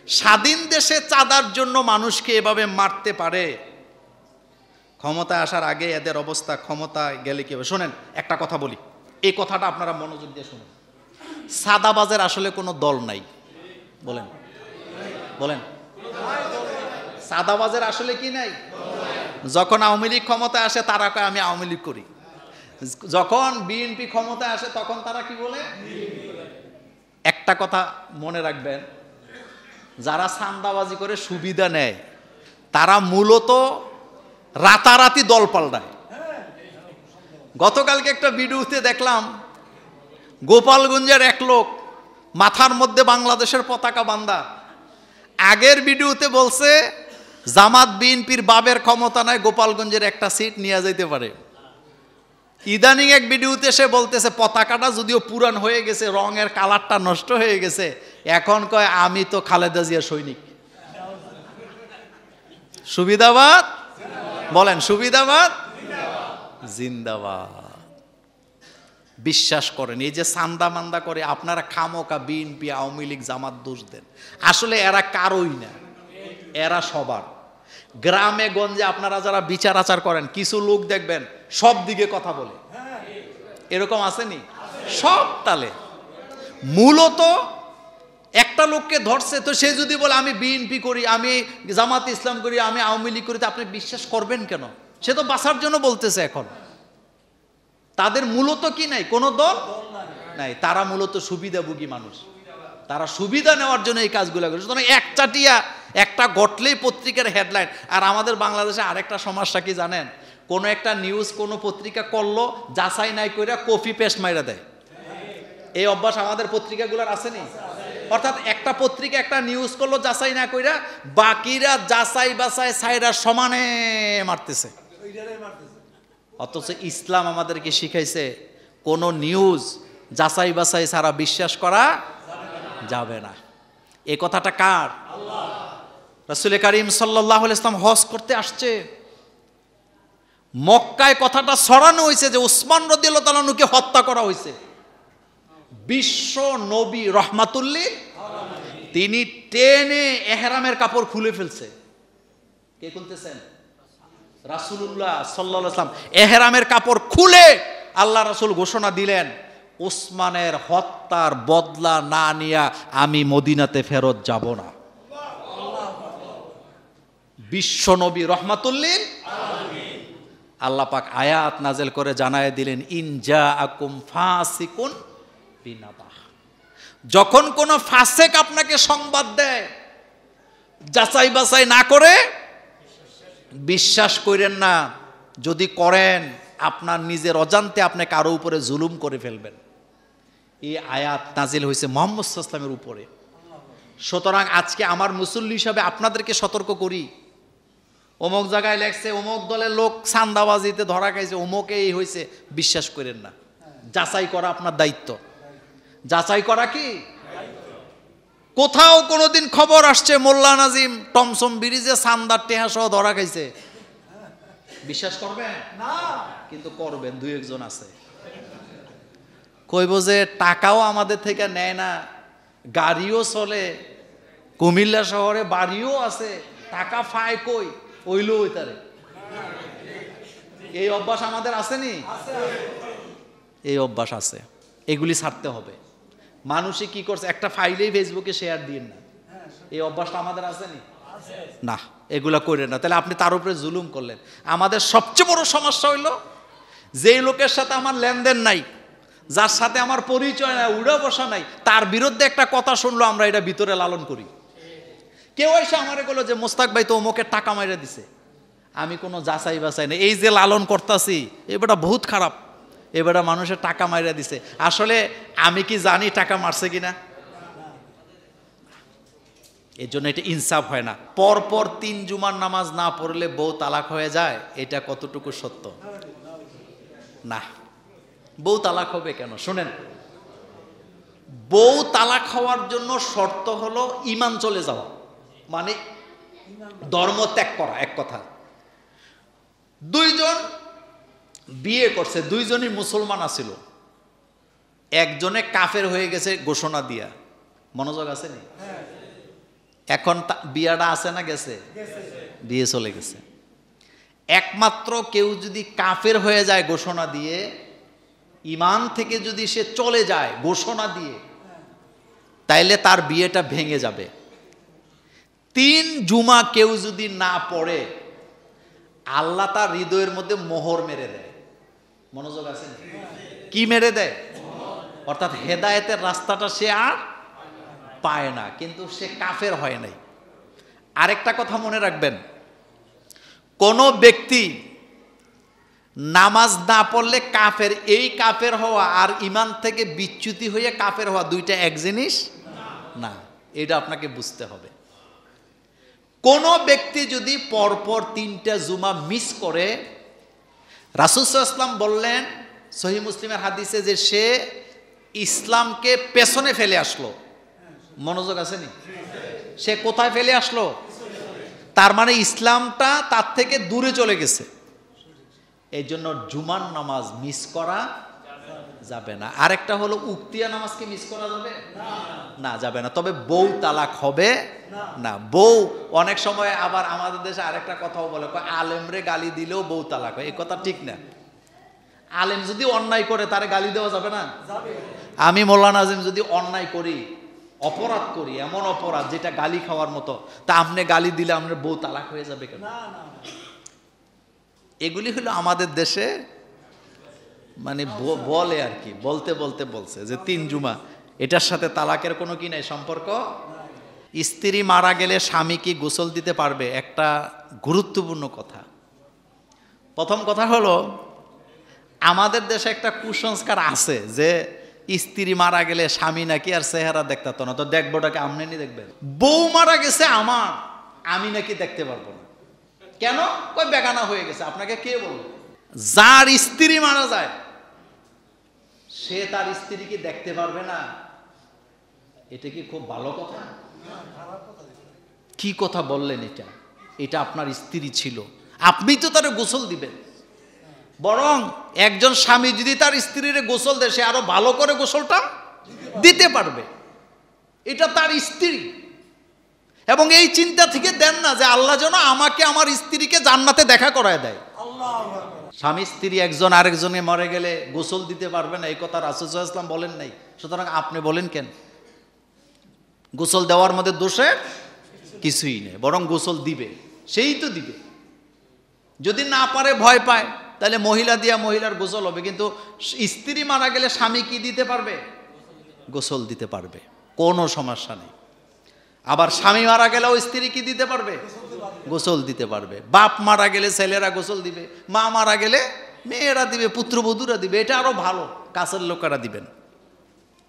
স্বাধীন দেশে চাঁদার জন্য মানুষকে এভাবে মারতে পারে? ক্ষমতায় আসার আগে এদের অবস্থা, ক্ষমতায় গেলে কি হবে? শোনেন, একটা কথা বলি, এই কথাটা আপনারা মনোযোগ দিয়ে শুনুন। সাদাবাজের আসলে কোনো দল নাই। বলেন বলেন, সাদাবাজের আসলে কি নাই? যখন আওয়ামী লীগ ক্ষমতায় আসে তারা কয় আমি আওয়ামী লীগ করি, যখন বিএনপি ক্ষমতায় আসে তখন তারা কি বলে? একটা কথা মনে রাখবেন, যারা চাঁদাবাজি করে সুবিধা নেয় তারা মূলত রাতারাতি দল পাল্টায়। গতকালকে একটা ভিডিওতে দেখলাম, গোপালগঞ্জের এক লোক মাথার মধ্যে বাংলাদেশের পতাকা বাঁধা, আগের ভিডিওতে বলছে জামাত বিএনপির বাবের ক্ষমতা নাই, গোপালগঞ্জের একটা সিট নিয়ে যাইতে পারে। ইদানিং এক ভিডিওতে সে বলতেছে পতাকাটা যদিও পুরান হয়ে গেছে, রঙের কালারটা নষ্ট হয়ে গেছে, এখন কয় আমি তো খালেদা জিয়া সৈনিক। সুবিধাবাদ বলেন, সুবিধাবাদ জিন্দাবাদ। বিশ্বাস করেন, এই যে চান্দা মান্দা করে আপনারা খামোকা বিএনপি আওয়ামী লীগ জামাত দোষ দেন, আসলে এরা কারোই না, এরা সবার। গ্রামে গঞ্জে আপনারা যারা বিচার আচার করেন, কিছু লোক দেখবেন সব দিকে কথা বলে, এরকম আসেনি? সব তালে মূলত একটা লোককে ধরছে, তো সে যদি বলে আমি বিএনপি করি, আমি জামাত ইসলাম করি, আমি আওয়ামী লীগ করি, তো আপনি বিশ্বাস করবেন কেন? সে তো বাঁচার জন্য বলতেছে। এখন তাদের মূলত কি নাই? কোনো দল নাই, তারা মূলত সুবিধাভোগী মানুষ, তারা সুবিধা নেওয়ার জন্য এই কাজগুলো করে। সুতরাং একচাটিয়া একটা ঘটলেই পত্রিকার হেডলাইন। আর আমাদের বাংলাদেশে আরেকটা সমস্যা কি জানেন? কোনো একটা নিউজ কোনো পত্রিকা করলো, যাচাই নাই কইরা কপি পেস্ট মাইরা দেয়। এই অভ্যাস আমাদের পত্রিকাগুলোর আসেনি? অর্থাৎ একটা পত্রিকা একটা নিউজ করলো যাচাই না কইরা, বাকিরা যাচাই বাছাই ছাইরা সমানে মারতেছে। অথচ ইসলাম আমাদেরকে শিখাইছে কোনো নিউজ যাচাই বাছাই ছাড়া বিশ্বাস করা যাবে না। এই কথাটা কার? রাসূল করিম সাল্লাল্লাহু আলাইহি ওয়াসাল্লাম হজ করতে আসছে, মক্কায় কথাটা ছড়ানো হয়েছে যে উসমান রাদিয়াল্লাহু তাআলা আনহুকে হত্যা করা হয়েছে। বিশ্ব নবী রহমাতুল্লিল, তিনি টেনে এহরামের কাপড় খুলে ফেলছে। কে খুলতেছেন? রাসূলুল্লাহ সাল্লাল্লাহু আলাইহি ওয়াসাল্লাম এহরামের কাপড় খুলে আল্লাহ রাসূল ঘোষণা দিলেন, উসমানের হত্যার বদলা না নিয়া আমি মদিনাতে ফেরত যাব না। বিশ্ব নবী রহমাতুল্লিল আলামিন। আল্লাহ পাক আয়াত নাজেল করে জানায় দিলেন, ইন জাআকুম ফাসিকুন বিনাবাহ, যখন কোন ফাসেক আপনাকে সংবাদ দেয়, যাচাই বাছাই না করে বিশ্বাস করেন না। যদি করেন আপনার নিজের অজান্তে আপনি কারো উপরে জুলুম করে ফেলবেন। এই আয়াত নাজিল হয়েছে মুহাম্মদ সাল্লাল্লাহু আলাইহি ওয়াসাল্লামের উপরে। সুতরাং আজকে আমার মুসল্লি হিসাবে আপনাদেরকে সতর্ক করি, অমুক জায়গায় লেখছে অমুক দলের লোক চাঁদাবাজিতে ধরা খাইছে, অমুকে এই হয়েছে, বিশ্বাস করেন না। যাচাই করা আপনার দায়িত্ব। যাচাই করা কি? কোথাও কোনোদিন খবর আসছে মোল্লা নাজিম টমসম ব্রিজে চান্দার টেহা সহ ধরা খাইছে, বিশ্বাস করবেন না? কিন্তু করবেন, দুই একজন আছে কইব যে টাকাও আমাদের থেকে নেয় না, গাড়িও চলে, কুমিল্লা শহরে বাড়িও আছে, টাকা পায় কই, ওইলো ওইতারে। এই অভ্যাস আমাদের আসেনি? এই অভ্যাস আছে, এগুলি ছাড়তে হবে। মানুষে কি করছে, একটা ফাইলেই ফেসবুকে শেয়ার দিন না, এই অভ্যাসটা আমাদের আসেনি? না, এগুলা করেন না, তাহলে আপনি তার উপরে জুলুম করলেন। আমাদের সবচেয়ে বড় সমস্যা হইল, যেই লোকের সাথে আমার লেনদেন নাই, যার সাথে আমার পরিচয় নাই, উড়া বসা নাই, তার বিরুদ্ধে একটা কথা শুনলো, আমরা এটা ভিতরে লালন করি। কেউ এসে আমারে বললো যে মোস্তাক ভাই তো অমুকের টাকা মাইরা দিছে, আমি কোনো যাচাই বাছাই নাই, এই যে লালন করতেছি, এবারটা বহুত খারাপ, এবারটা মানুষের টাকা মাইরা দিছে। আসলে আমি কি জানি টাকা মারছে কিনা? এর জন্য এটা ইনসাফ হয় না। পরপর 3 জুমার নামাজ না পড়লে বউ তালাক হয়ে যায়, এটা কতটুকু সত্য? না, বউ তালাক হবে কেন? শুনেন, বউ তালাক হওয়ার জন্য শর্ত হলো ঈমান চলে যাওয়া, মানে ধর্ম ত্যাগ করা। এক কথা, দুইজন বিয়ে করছে, দুইজনই মুসলমান আছিল, একজনে কাফের হয়ে গেছে ঘোষণা দিয়া, মনোযোগ আছে নি? এখন বিয়াটা আছে না গেছে? বিয়ে চলে গেছে। একমাত্র কেউ যদি কাফের হয়ে যায় ঘোষণা দিয়ে, ঈমান থেকে যদি সে চলে যায় ঘোষণা দিয়ে, তাইলে তার বিয়েটা ভেঙে যাবে। 3 জুমা কেউ যদি না পড়ে, আল্লাহ তার হৃদয়ের মধ্যে মোহর মেরে দেয়। মনোযোগ আছে? কি মেরে দেয়? অর্থাৎ হেদায়েতের রাস্তাটা সে আর পায় না, কিন্তু সে কাফের হয় নাই। আরেকটা কথা মনে রাখবেন, কোন ব্যক্তি নামাজ না পড়লে কাফের, এই কাফের হওয়া আর ঈমান থেকে বিচ্যুতি হয়ে কাফের হওয়া দুইটা এক জিনিস না, এটা আপনাকে বুঝতে হবে। কোন ব্যক্তি যদি পরপর 3টা জুমা মিস করে, রাসূল সাল্লাল্লাহু আলাইহি ওয়াসাল্লাম বললেন সহিহ মুসলিমের হাদিসে যে সে ইসলামকে পেছনে ফেলে আসলো। মনোযোগ আছে নি? সে কোথায় ফেলে আসলো? তার মানে ইসলামটা তার থেকে দূরে চলে গেছে। এই জন্য জুমার নামাজ মিস করা যাবে না। আরেকটা হলো উক্তিয়া নামাজ কি মিস করা যাবে? না, যাবে না। তবে বউ তালাক হবে না। বউ অনেক সময় আবার আমাদের দেশে আরেকটা কথাও বলে, আলেমরে গালি দিলেও বউ তালাক হয়। এই কথা ঠিক না। আলেম যদি অন্যায় করে তারে গালি দেওয়া যাবে না? আমি মোল্লা নাজিম যদি অন্যায় করি, অপরাধ করি, এমন অপরাধ যেটা গালি খাওয়ার মতো, তা আপনি গালি দিলে আপনার বউ তালাক হয়ে যাবে কেন? এগুলি হলো আমাদের দেশে মানে বলে আর কি, বলতে বলতে বলছে যে 3 জুমা, এটার সাথে তালাকের কোনো কি নাই সম্পর্ক। স্ত্রী মারা গেলে স্বামী কি গোসল দিতে পারবে? একটা গুরুত্বপূর্ণ কথা। প্রথম কথা হলো, আমাদের দেশে একটা কুসংস্কার আছে যে স্ত্রী মারা গেলে স্বামী নাকি আর চেহারা দেখতে না, তো দেখবোটাকে আমনেনি দেখবেন। বউ মারা গেছে আমার, আমি নাকি দেখতে পারবো না। কেন? কই বেগানা হয়ে গেছে। আপনাকে কে বলল? যার স্ত্রী মারা যায় সে তার স্ত্রীকে দেখতে পারবে না, এটা কি খুব ভালো কথা? কি কথা বললেন এটা? এটা আপনার স্ত্রী ছিল, আপনি তো তার গোসল দিবেন। বরং একজন স্বামী যদি তার স্ত্রীর গোসল দেয়, সে আরো ভালো করে গোসলটা দিতে পারবে। এটা তার স্ত্রী। এবং এই চিন্তা থেকে দেন না যে আল্লাহ যেন আমাকে আমার স্ত্রীকে জান্নাতে দেখা করায় দেয়। স্বামী স্ত্রী একজন আরেকজনে মরে গেলে গোসল দিতে পারবে না, এই কথা রাসূল সাল্লাল্লাহু আলাইহি ওয়াসাল্লাম বলেন নাই। সুতরাং আপনি বলেন কেন? গোসল দেওয়ার মধ্যে দোষের কিছুই নেই, বরং গোসল দিবে, সেই তো দিবে। যদি না পারে, ভয় পায়, তাহলে মহিলা দিয়া মহিলার গোসল হবে। কিন্তু স্ত্রী মারা গেলে স্বামী কি দিতে পারবে? গোসল দিতে পারবে, কোনো সমস্যা নেই। আবার স্বামী মারা গেলেও স্ত্রী কি দিতে পারবে? গোসল দিতে পারবে। বাপ মারা গেলে ছেলেরা গোসল দিবে, মা মারা গেলে মেয়েরা দিবে, পুত্রবধূরা দিবে। এটা আরো ভালো, কাছের লোকেরা দিবেন।